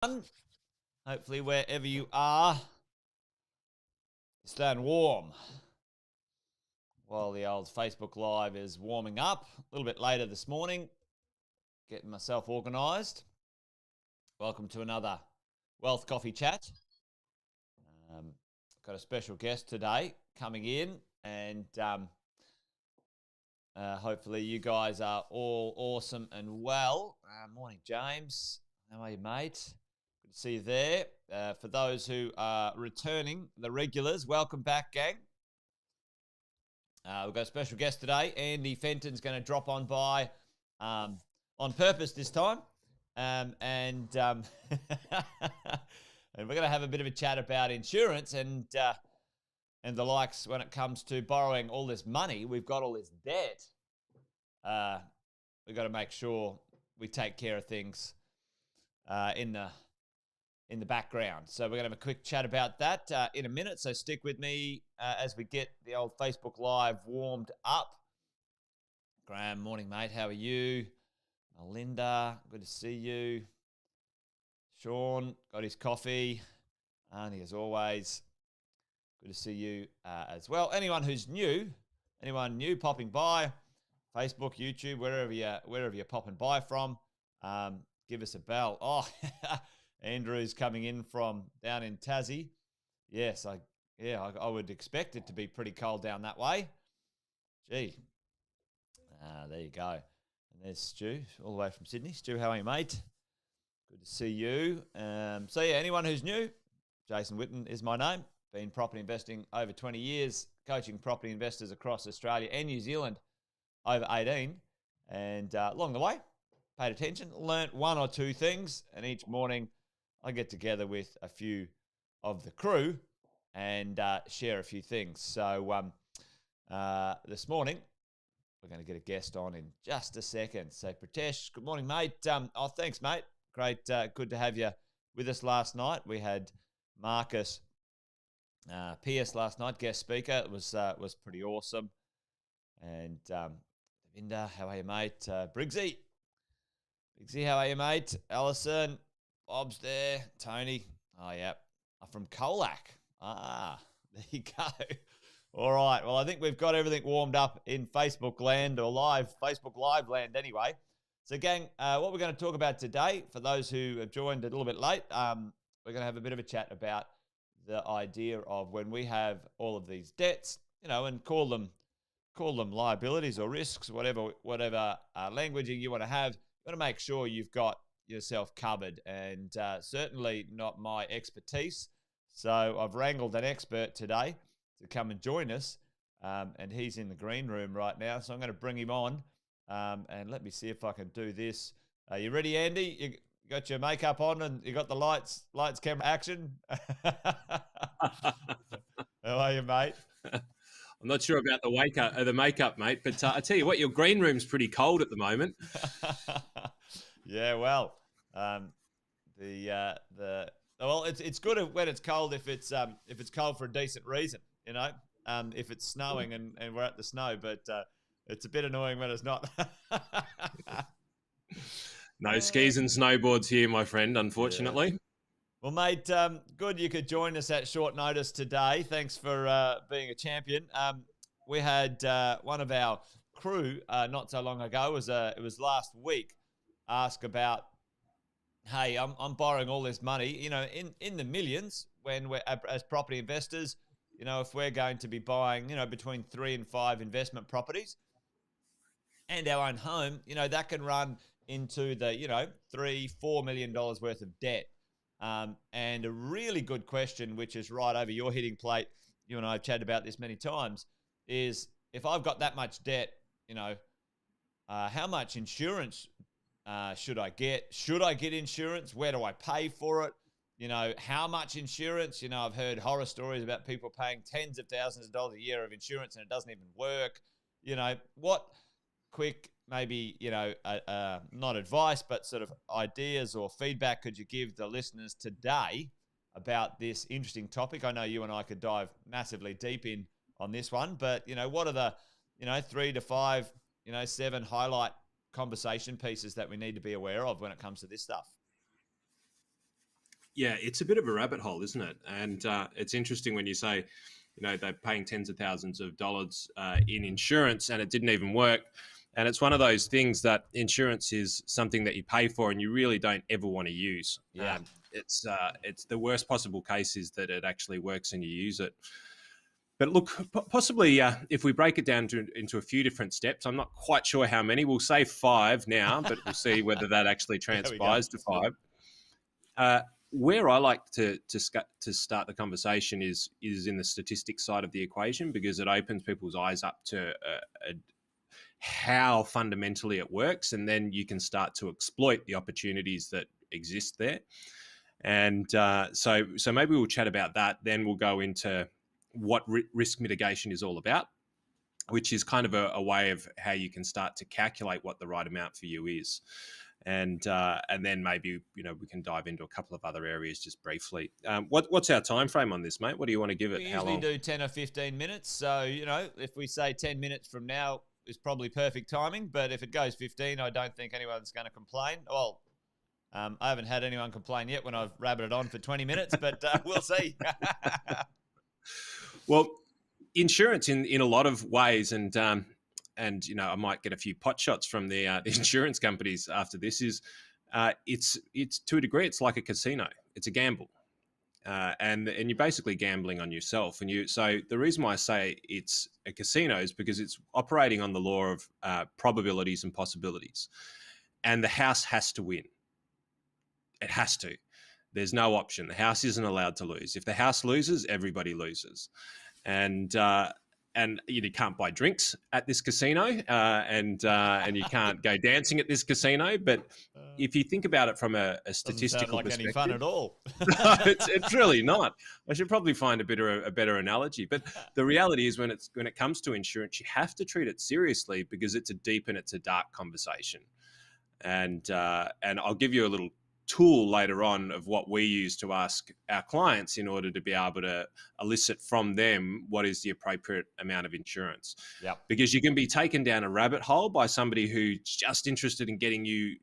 Hopefully wherever you are, staying warm while the old Facebook Live is warming up. A little bit later this morning, getting myself organised. Welcome to another Wealth Coffee Chat. Got a special guest today coming in, and hopefully you guys are all awesome and well. Morning, James. How are you, mate? Good to see you there. For those who are returning, the regulars, welcome back, gang. We've got a special guest today. Andy Fenton's going to drop on by on purpose this time. And we're going to have a bit of a chat about insurance and the likes when it comes to borrowing all this money. We've got all this debt. We've got to make sure we take care of things in the background. So we're going to have a quick chat about that in a minute. So stick with me as we get the old Facebook Live warmed up. Graham, morning, mate. How are you? Melinda, good to see you. Sean, got his coffee. Arnie, as always, good to see you as well. Anyone new popping by, Facebook, YouTube, wherever you're popping by from, give us a bell. Oh, Andrew's coming in from down in Tassie. Yes, I would expect it to be pretty cold down that way. Gee, there you go. And there's Stu, all the way from Sydney. Stu, how are you, mate? Good to see you. So yeah, anyone who's new, Jason Whitten is my name. Been property investing over 20 years, coaching property investors across Australia and New Zealand over 18. And along the way, paid attention, learnt one or two things, and each morning I get together with a few of the crew and share a few things. So this morning, we're going to get a guest on in just a second. So Pritesh, good morning, mate. Thanks, mate. Great, good to have you with us last night. We had Marcus Pierce last night, guest speaker. It was pretty awesome. And Davinda, how are you, mate? Briggsy, how are you, mate? Alison, Bob's there. Tony, oh yeah, I'm from Colac. There you go. All right. Well, I think we've got everything warmed up in Facebook land, or Facebook Live land anyway. So, gang, what we're going to talk about today, for those who have joined a little bit late, we're going to have a bit of a chat about the idea of when we have all of these debts, and call them liabilities or risks, whatever languaging you want to have. You want to make sure you've got yourself covered, and certainly not my expertise. So I've wrangled an expert today to come and join us, and he's in the green room right now. So I'm going to bring him on, and let me see if I can do this. Are you ready, Andy? You got your makeup on and you got the lights, camera, action? How are you, mate? I'm not sure about the makeup, mate, but I tell you what, your green room's pretty cold at the moment. Yeah, well, it's good when it's cold if it's cold for a decent reason, if it's snowing and we're at the snow, but it's a bit annoying when it's not. No skis and snowboards here, my friend, unfortunately. Yeah. Well, mate, good you could join us at short notice today. Thanks for being a champion. We had one of our crew not so long ago, it was last week, ask about, hey, I'm borrowing all this money, in the millions, when we're as property investors, if we're going to be buying, between 3 and 5 investment properties and our own home, that can run into the, $3-4 million worth of debt. And a really good question, which is right over your hitting plate, you and I have chatted about this many times, is if I've got that much debt, how much insurance should I get? Should I get insurance? Where do I pay for it? How much insurance? I've heard horror stories about people paying tens of thousands of dollars a year of insurance and it doesn't even work. What quick, maybe, not advice, but sort of ideas or feedback could you give the listeners today about this interesting topic? I know you and I could dive massively deep in on this one, but, what are the, 3 to 5, 7 highlight conversation pieces that we need to be aware of when it comes to this stuff? Yeah, it's a bit of a rabbit hole, isn't it? And it's interesting when you say, they're paying tens of thousands of dollars in insurance and it didn't even work. And it's one of those things that insurance is something that you pay for and you really don't ever want to use. Yeah. It's the worst possible case is that it actually works and you use it. But look, possibly if we break it down into a few different steps, I'm not quite sure how many. We'll say 5 now, but we'll see whether that actually transpires to 5. Where I like to start the conversation is in the statistics side of the equation, because it opens people's eyes up to how fundamentally it works, and then you can start to exploit the opportunities that exist there. And so maybe we'll chat about that. Then we'll go into what risk mitigation is all about, which is kind of a way of how you can start to calculate what the right amount for you is. And then maybe we can dive into a couple of other areas just briefly. What's our time frame on this, mate? What do you want to give it? We usually do 10 or 15 minutes. So if we say 10 minutes from now is probably perfect timing. But if it goes 15, I don't think anyone's going to complain. Well, I haven't had anyone complain yet when I've rabbited on for 20 minutes, but we'll see. Well, insurance in a lot of ways, and I might get a few pot shots from the insurance companies after this, is it's to a degree, it's like a casino. It's a gamble. And you're basically gambling on yourself. So the reason why I say it's a casino is because it's operating on the law of probabilities and possibilities. And the house has to win. It has to. There's no option. The house isn't allowed to lose. If the house loses, everybody loses. And you can't buy drinks at this casino, and you can't go dancing at this casino. But if you think about it from a statistical perspective, any fun at all. No, it's really not. I should probably find a better analogy. But the reality is, when it comes to insurance, you have to treat it seriously, because it's a deep and it's a dark conversation. And I'll give you a little tool later on of what we use to ask our clients in order to be able to elicit from them what is the appropriate amount of insurance. Yep. Because you can be taken down a rabbit hole by somebody who's just interested in getting you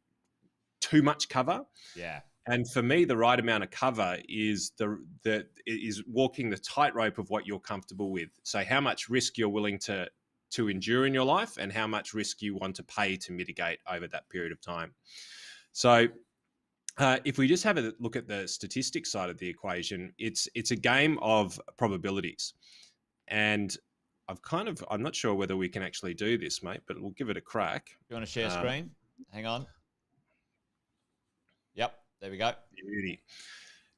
too much cover. Yeah. And for me, the right amount of cover is is walking the tightrope of what you're comfortable with. So how much risk you're willing to endure in your life, and how much risk you want to pay to mitigate over that period of time. So if we just have a look at the statistics side of the equation, it's a game of probabilities. And I'm not sure whether we can actually do this, mate, but we'll give it a crack. You want to share screen? Hang on. Yep, there we go. Beauty.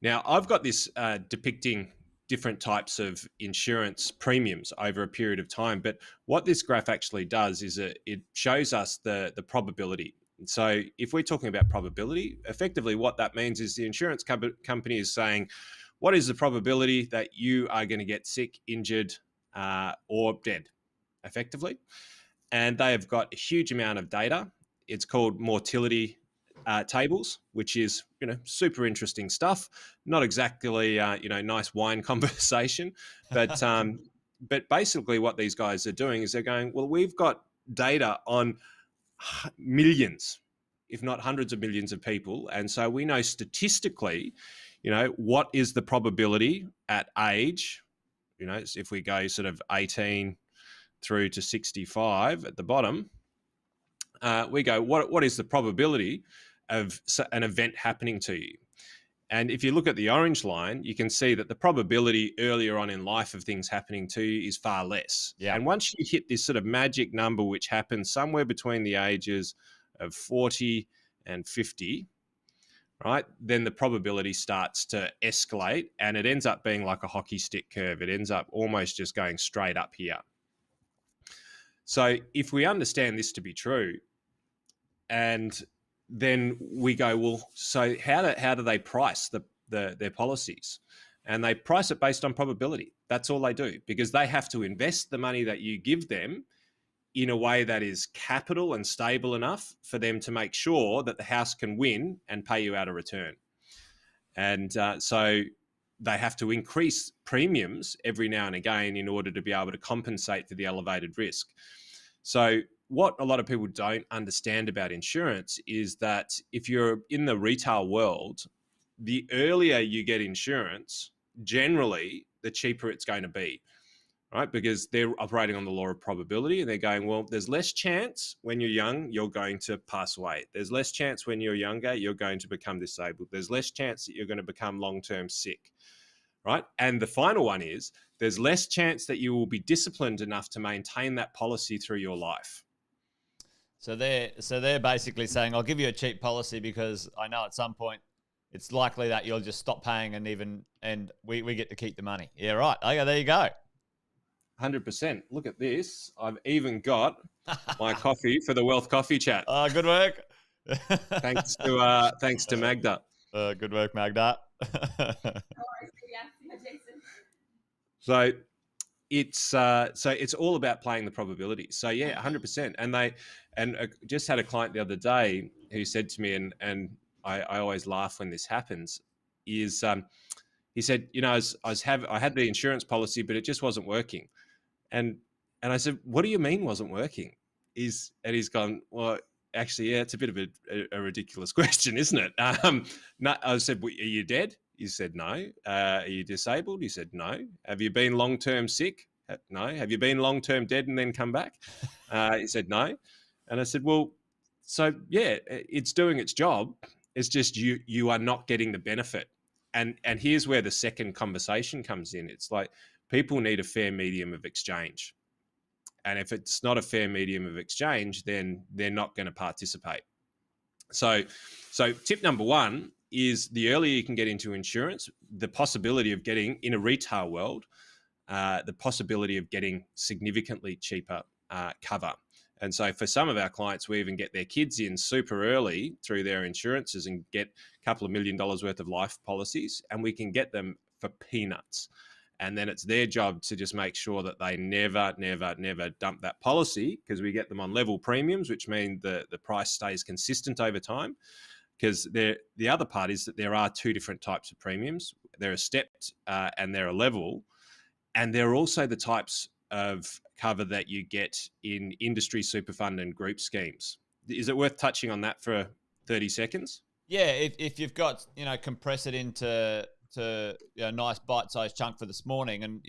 Now, I've got this depicting different types of insurance premiums over a period of time. But what this graph actually does is it shows us the probability. So if we're talking about probability, effectively what that means is the insurance company is saying, what is the probability that you are going to get sick, injured, or dead, effectively? And they have got a huge amount of data. It's called mortality tables, which is, super interesting stuff. Not exactly, nice wine conversation, but basically what these guys are doing is they're going, well, we've got data on millions, if not hundreds of millions of people. And so we know statistically, what is the probability at age, if we go sort of 18 through to 65 at the bottom, we go, what is the probability of an event happening to you? And if you look at the orange line, you can see that the probability earlier on in life of things happening to you is far less. Yeah. And once you hit this sort of magic number, which happens somewhere between the ages of 40 and 50, right, then the probability starts to escalate, and it ends up being like a hockey stick curve. It ends up almost just going straight up here. So if we understand this to be true, and then we go, well, so how do they price their policies? And they price it based on probability. That's all they do, because they have to invest the money that you give them in a way that is capital and stable enough for them to make sure that the house can win and pay you out a return. And so they have to increase premiums every now and again in order to be able to compensate for the elevated risk. So what a lot of people don't understand about insurance is that if you're in the retail world, the earlier you get insurance, generally, the cheaper it's going to be, right? Because they're operating on the law of probability, and they're going, well, there's less chance when you're young, you're going to pass away. There's less chance when you're younger, you're going to become disabled. There's less chance that you're going to become long-term sick, right? And the final one is there's less chance that you will be disciplined enough to maintain that policy through your life. So they're basically saying, I'll give you a cheap policy because I know at some point it's likely that you'll just stop paying and we get to keep the money. Yeah, right. Okay, there you go. 100%. Look at this. I've even got my coffee for the Wealth Coffee Chat. Oh, good work. Thanks to Magda. Good work, Magda. So it's all about playing the probability. So yeah, 100%. And just had a client the other day who said to me, and I always laugh when this happens, is he said, I had the insurance policy, but it just wasn't working. And I said, what do you mean wasn't working? He's gone, well, actually, yeah, it's a bit of a ridiculous question, isn't it? No, I said, well, are you dead? He said, no. Are you disabled? He said, no. Have you been long-term sick? No. Have you been long-term dead and then come back? He said, no. And I said, well, so yeah, it's doing its job. It's just you are not getting the benefit. And here's where the second conversation comes in. It's like people need a fair medium of exchange. And if it's not a fair medium of exchange, then they're not going to participate. So tip number one is the earlier you can get into insurance, the possibility of getting, in a retail world, the possibility of getting significantly cheaper cover. And so for some of our clients, we even get their kids in super early through their insurances and get a couple of $1 million worth of life policies, and we can get them for peanuts. And then it's their job to just make sure that they never dump that policy, because we get them on level premiums, which mean the price stays consistent over time. Because the other part is that there are two different types of premiums. There are stepped and there are level. And there are also the types of cover that you get in industry super fund and group schemes. Is it worth touching on that for 30 seconds? Yeah, if you've got, compress it into a nice bite-sized chunk for this morning. And,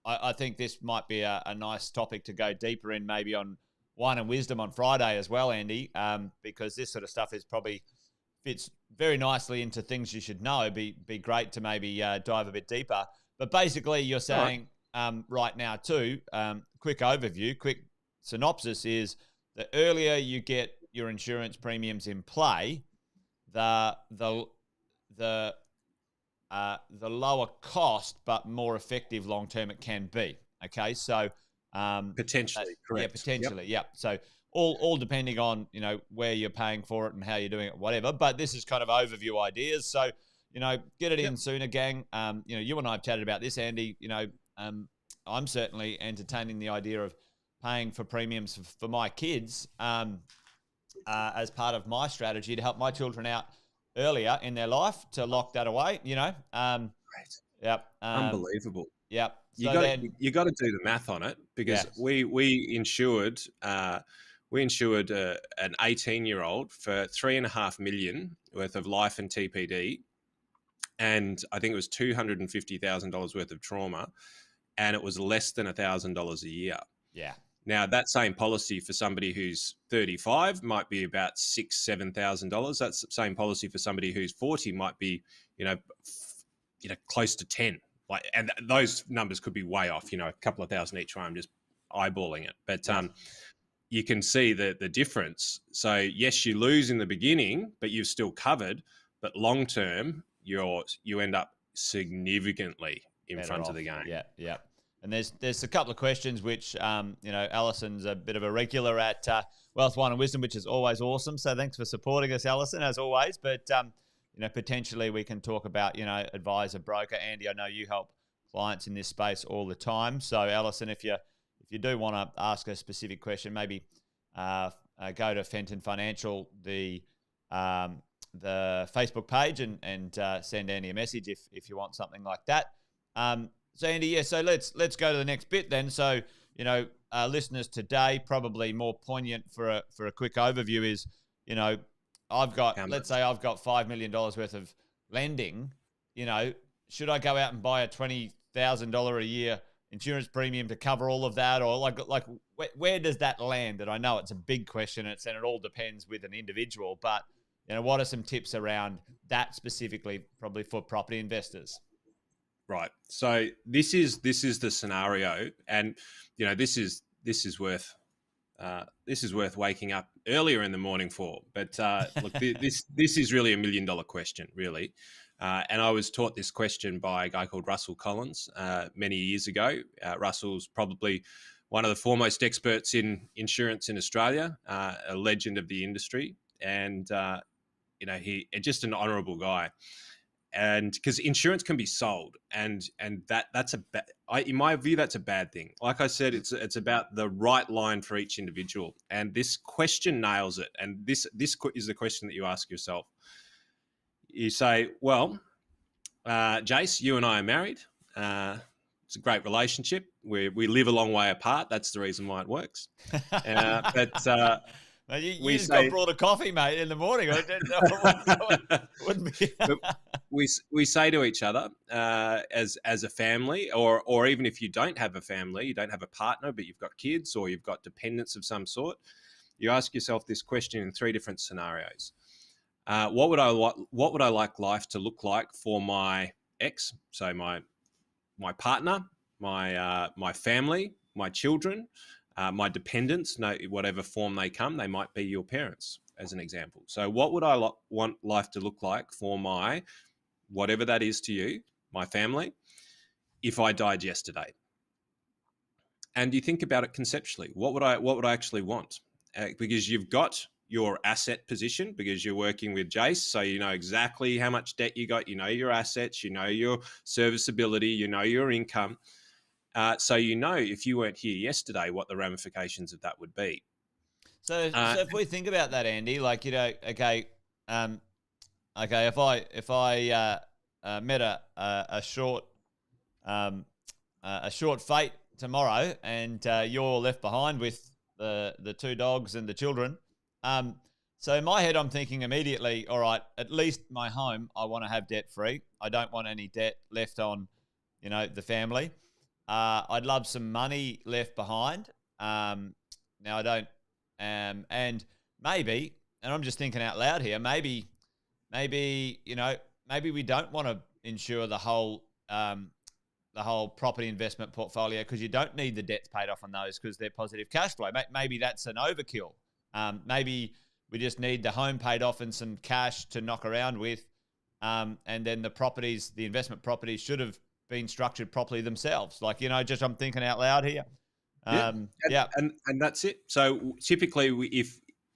I think this might be a nice topic to go deeper in, maybe on Wine and Wisdom on Friday as well, Andy, because this sort of stuff is probably fits very nicely into things you should know. Be great to maybe dive a bit deeper. But basically you're saying right now too, quick overview, quick synopsis is the earlier you get your insurance premiums in play, the lower cost but more effective long term it can be. Okay, so potentially, correct? Yeah, potentially, yep. So all depending on where you're paying for it and how you're doing it, whatever. But this is kind of overview ideas. So get it in sooner, gang. You and I have chatted about this, Andy. I'm certainly entertaining the idea of paying for premiums for my kids as part of my strategy to help my children out earlier in their life, to lock that away. Great. Yep. Unbelievable. Yep. You got to do the math on it, because we insured an 18-year-old for $3.5 million worth of life and TPD, and I think it was $250,000 worth of trauma, and it was less than $1,000 a year. Yeah. Now that same policy for somebody who's 35 might be about $6,000-$7,000. That's the same policy for somebody who's 40 might be, close to 10. And those numbers could be way off. A couple of thousand each way. I'm just eyeballing it, but you can see the difference. So yes, you lose in the beginning, but you've still covered. But long term, you end up significantly in front of the game. Yeah, yeah. And there's a couple of questions which, Alison's a bit of a regular at Wealth, Wine and Wisdom, which is always awesome. So thanks for supporting us, Alison, as always. But, potentially we can talk about, advisor, broker. Andy, I know you help clients in this space all the time. So, Alison, if you do want to ask a specific question, maybe go to Fenton Financial, the Facebook page, and send Andy a message if you want something like that. So Andy, so let's go to the next bit then. So listeners today, probably more poignant for a quick overview is, let's say I've got $5 million worth of lending, should I go out and buy a $20,000 a year insurance premium to cover all of that? Or where does that land? And I know it's a big question, and it all depends with an individual, but what are some tips around that specifically, probably for property investors? Right. So this is the scenario, and this is worth waking up earlier in the morning for. But look, this is really $1 million question, really. And I was taught this question by a guy called Russell Collins many years ago. Russell's probably one of the foremost experts in insurance in Australia, a legend of the industry, and he's just an honourable guy. And because insurance can be sold, and that's in my view, that's a bad thing. Like I said, it's about the right line for each individual, and this question nails it. And this is the question that you ask yourself. You say, well, Jace, you and I are married. It's a great relationship. We live a long way apart. That's the reason why it works. But you just got brought a coffee, mate, in the morning. Wouldn't be. we say to each other as a family, or even if you don't have a family, you don't have a partner, but you've got kids or you've got dependents of some sort, you ask yourself this question in 3 different scenarios. What would I like life to look like for my ex, so my partner, my family, my children, my dependents, whatever form they come, they might be your parents, as an example. So what would I want life to look like for my, whatever that is to you, my family, if I died yesterday? And you think about it conceptually. What would I actually want? Because you've got your asset position, because you're working with Jace, so you know exactly how much debt you got, your assets, your serviceability, your income. So if you weren't here yesterday, what the ramifications of that would be. So if we think about that, Andy, if I met a short fate tomorrow, and you're left behind with the 2 dogs and the children. So in my head, I'm thinking immediately, all right, at least my home, I want to have debt free. I don't want any debt left on, the family. I'd love some money left behind. Now I don't, and maybe, and I'm just thinking out loud here, maybe we don't want to insure the whole property investment portfolio, because you don't need the debts paid off on those because they're positive cash flow. Maybe that's an overkill. Maybe we just need the home paid off and some cash to knock around with. And then the investment properties should have been structured properly themselves. I'm thinking out loud here. And that's it. So typically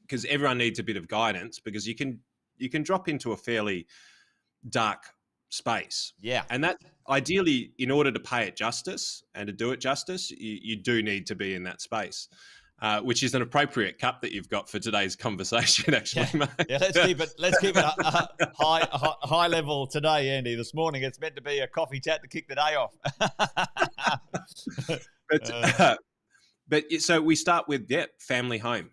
because everyone needs a bit of guidance, because you can drop into a fairly dark space. Yeah. And that ideally, in order to pay it justice and to do it justice, you do need to be in that space. Which is an appropriate cup that you've got for today's conversation, actually, mate. Yeah, let's keep it high level today, Andy. This morning, it's meant to be a coffee chat to kick the day off. But so we start with family home,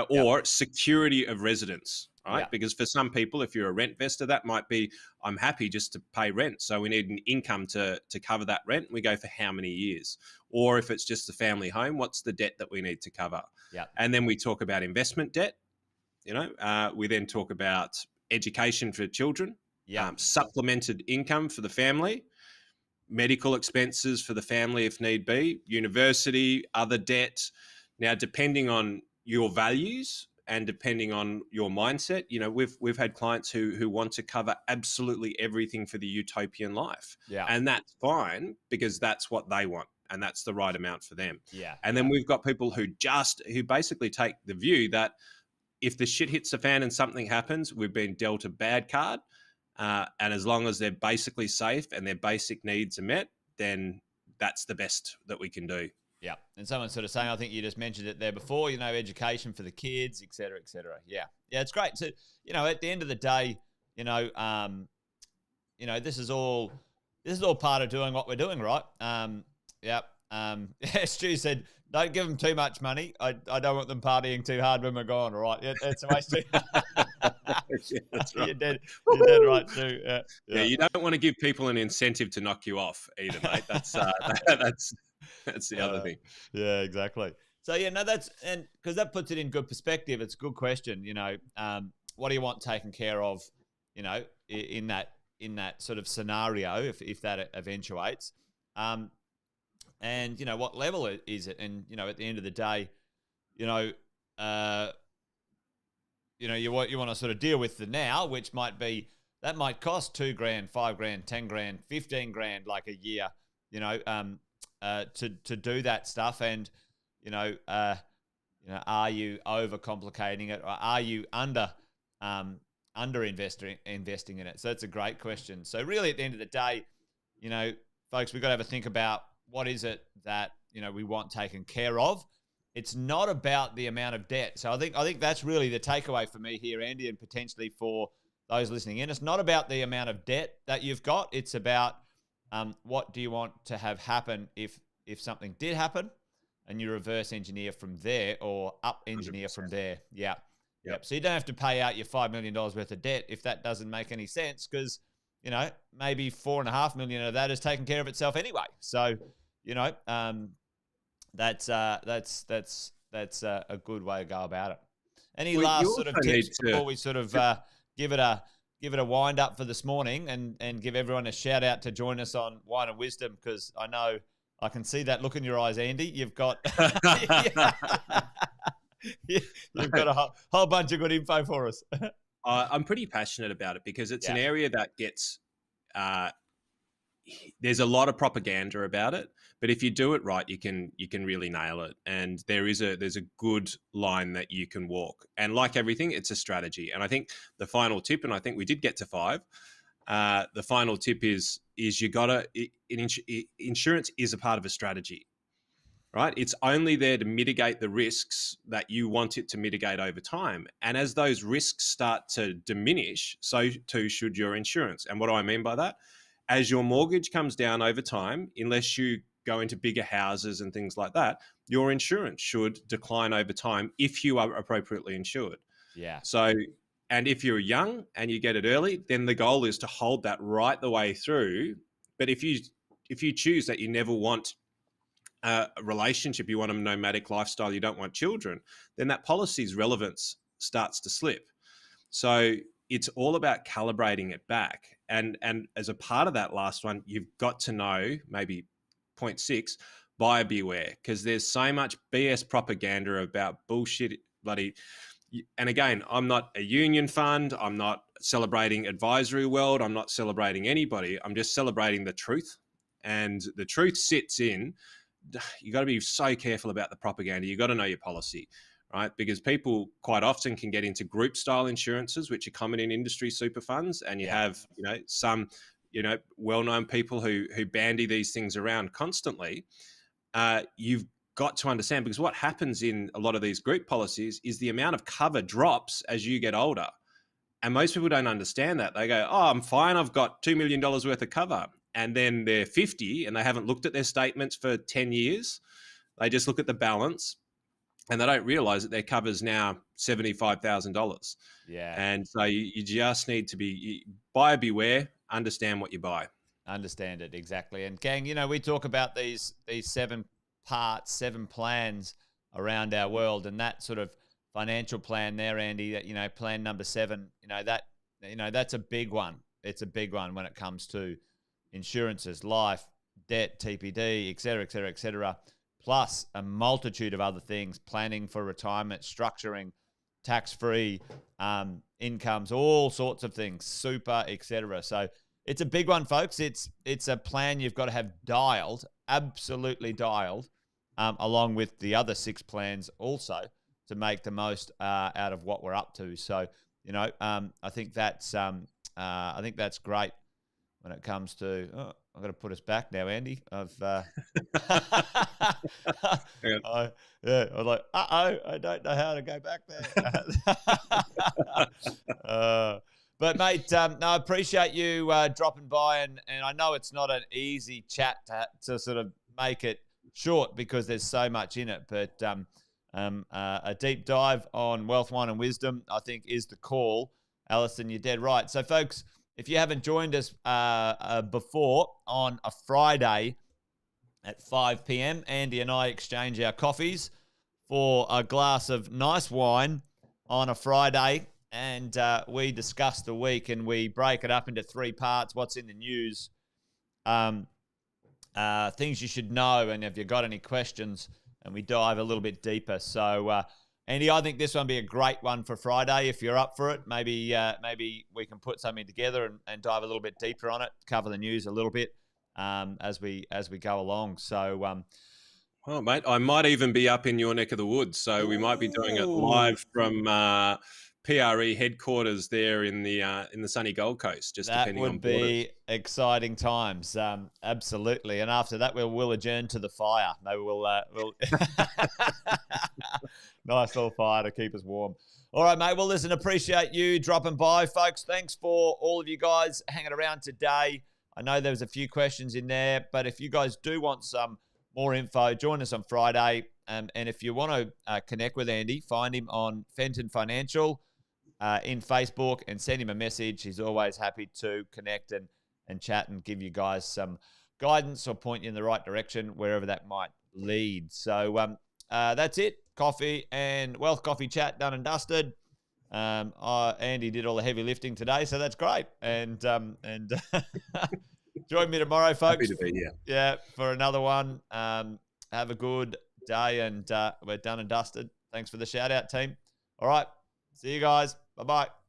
or security of residence, right? Yeah. Because for some people, if you're a rent investor, that might be, I'm happy just to pay rent, so we need an income to cover that rent. We go for how many years? Or if it's just the family home, what's the debt that we need to cover? Yeah. And then we talk about investment debt. We then talk about education for children, supplemented income for the family, medical expenses for the family if need be, university, other debt. Now, depending on your values and depending on your mindset, we've had clients who want to cover absolutely everything for the utopian life. Yeah. And that's fine, because that's what they want, and that's the right amount for them. Yeah. And then we've got people who basically take the view that if the shit hits the fan and something happens, we've been dealt a bad card. And as long as they're basically safe and their basic needs are met, then that's the best that we can do. Yeah. And someone's sort of saying, I think you just mentioned it there before, education for the kids, et cetera, et cetera. Yeah. Yeah, it's great. So, at the end of the day, this is all part of doing what we're doing, right? Stu said, don't give them too much money. I don't want them partying too hard when we're gone, all right? It's a waste of Yeah, that's right. You're dead right too. Yeah, Yeah, yeah. you don't want to give people an incentive to knock you off either, mate. That's that's the other Uh, thing. yeah, exactly. So yeah, no, that's and because that puts it in good perspective. It's a good question. What do you want taken care of? In that sort of scenario, if that eventuates, um, and what level is it? And at the end of the day, you know, uh, you want to sort of deal with the now, which might cost 2 grand, 5 grand, 10 grand, 15 grand, like a year, to do that stuff. And are you overcomplicating it, or are you under investing in it? So that's a great question. So really, at the end of the day, folks, we've got to have a think about what is it that we want taken care of. It's not about the amount of debt. So I think that's really the takeaway for me here, Andy, and potentially for those listening in. It's not about the amount of debt that you've got. It's about what do you want to have happen if something did happen, and you reverse engineer from there, or up engineer 100%. from there. Yeah. Yep. Yep. So you don't have to pay out your $5 million worth of debt if that doesn't make any sense, because maybe 4.5 million of that is taken care of itself anyway. So that's a good way to go about it. Any Well, you last sort also of tips need before we sort of give it a wind up for this morning, and give everyone a shout out to join us on Wine and Wisdom, because I know I can see that look in your eyes, Andy. You've got you've got a whole bunch of good info for us. I'm pretty passionate about it because it's an Yeah. area that gets there's a lot of propaganda about it, but if you do it right, you can really nail it. And there's a good line that you can walk. And like everything, it's a strategy. And I think the final tip, and I think we did get to 5. The final tip is you gotta insurance is a part of a strategy, right? It's only there to mitigate the risks that you want it to mitigate over time. And as those risks start to diminish, so too should your insurance. And what do I mean by that? As your mortgage comes down over time, unless you go into bigger houses and things like that, your insurance should decline over time if you are appropriately insured. Yeah. So, and if you're young and you get it early, then the goal is to hold that right the way through. But if you choose that you never want a relationship, you want a nomadic lifestyle, you don't want children, then that policy's relevance starts to slip. So it's all about calibrating it back. And as a part of that last one, you've got to know, maybe point 6, buyer beware, because there's so much BS propaganda about bullshit bloody. And again, I'm not a union fund. I'm not celebrating advisory world. I'm not celebrating anybody. I'm just celebrating the truth. And the truth sits in, you got to be so careful about the propaganda. You got to know your policy, right? Because people quite often can get into group style insurances, which are common in industry super funds. And you have, some, well-known people who bandy these things around constantly. You've got to understand, because what happens in a lot of these group policies is the amount of cover drops as you get older. And most people don't understand that. They go, oh, I'm fine. I've got $2 million worth of cover. And then they're 50 and they haven't looked at their statements for 10 years. They just look at the balance and they don't realize that their cover's now $75,000. Yeah. And so you just need to be buyer beware, understand what you buy. Understand it, exactly. And gang, we talk about these 7 parts, 7 plans around our world, and that sort of financial plan there, Andy, that plan number 7, that's a big one. It's a big one when it comes to insurances, life, debt, TPD, et cetera, et cetera, et cetera, plus a multitude of other things, planning for retirement, structuring, tax-free incomes, all sorts of things, super, et cetera. So it's a big one, folks. It's a plan you've got to have dialed, absolutely dialed, along with the other 6 plans also, to make the most out of what we're up to. So, I think that's great when it comes to. Oh, I've got to put us back now, Andy. I've I was like, I don't know how to go back there. But mate, no, I appreciate you dropping by, and I know it's not an easy chat to sort of make it short, because there's so much in it. But a deep dive on wealth, wine, and wisdom, I think, is the call. Alison, you're dead right. So, folks, if you haven't joined us before on a Friday at 5 p.m., Andy and I exchange our coffees for a glass of nice wine on a Friday, and we discuss the week and we break it up into 3 parts. What's in the news, things you should know, and if you've got any questions, and we dive a little bit deeper. So, Andy, I think this one will be a great one for Friday. If you're up for it, maybe we can put something together and dive a little bit deeper on it, cover the news a little bit as we go along. So, well, mate, I might even be up in your neck of the woods, so we might be doing it live from PRE headquarters there in the sunny Gold Coast, just that depending would on borders. be exciting times. Absolutely. And after that, we'll adjourn to the fire. Maybe we'll nice little fire to keep us warm. All right, mate. Well, listen, appreciate you dropping by, folks. Thanks for all of you guys hanging around today. I know there was a few questions in there, but if you guys do want some more info, join us on Friday. And if you want to connect with Andy, find him on Fenton Financial in Facebook and send him a message. He's always happy to connect and chat and give you guys some guidance or point you in the right direction, wherever that might lead. So that's it. Coffee and Wealth Coffee Chat done and dusted. Andy did all the heavy lifting today, so that's great. And join me tomorrow, folks. Happy to be here. Yeah, for another one. Have a good day, and we're done and dusted. Thanks for the shout out, team. All right. See you guys. Bye-bye.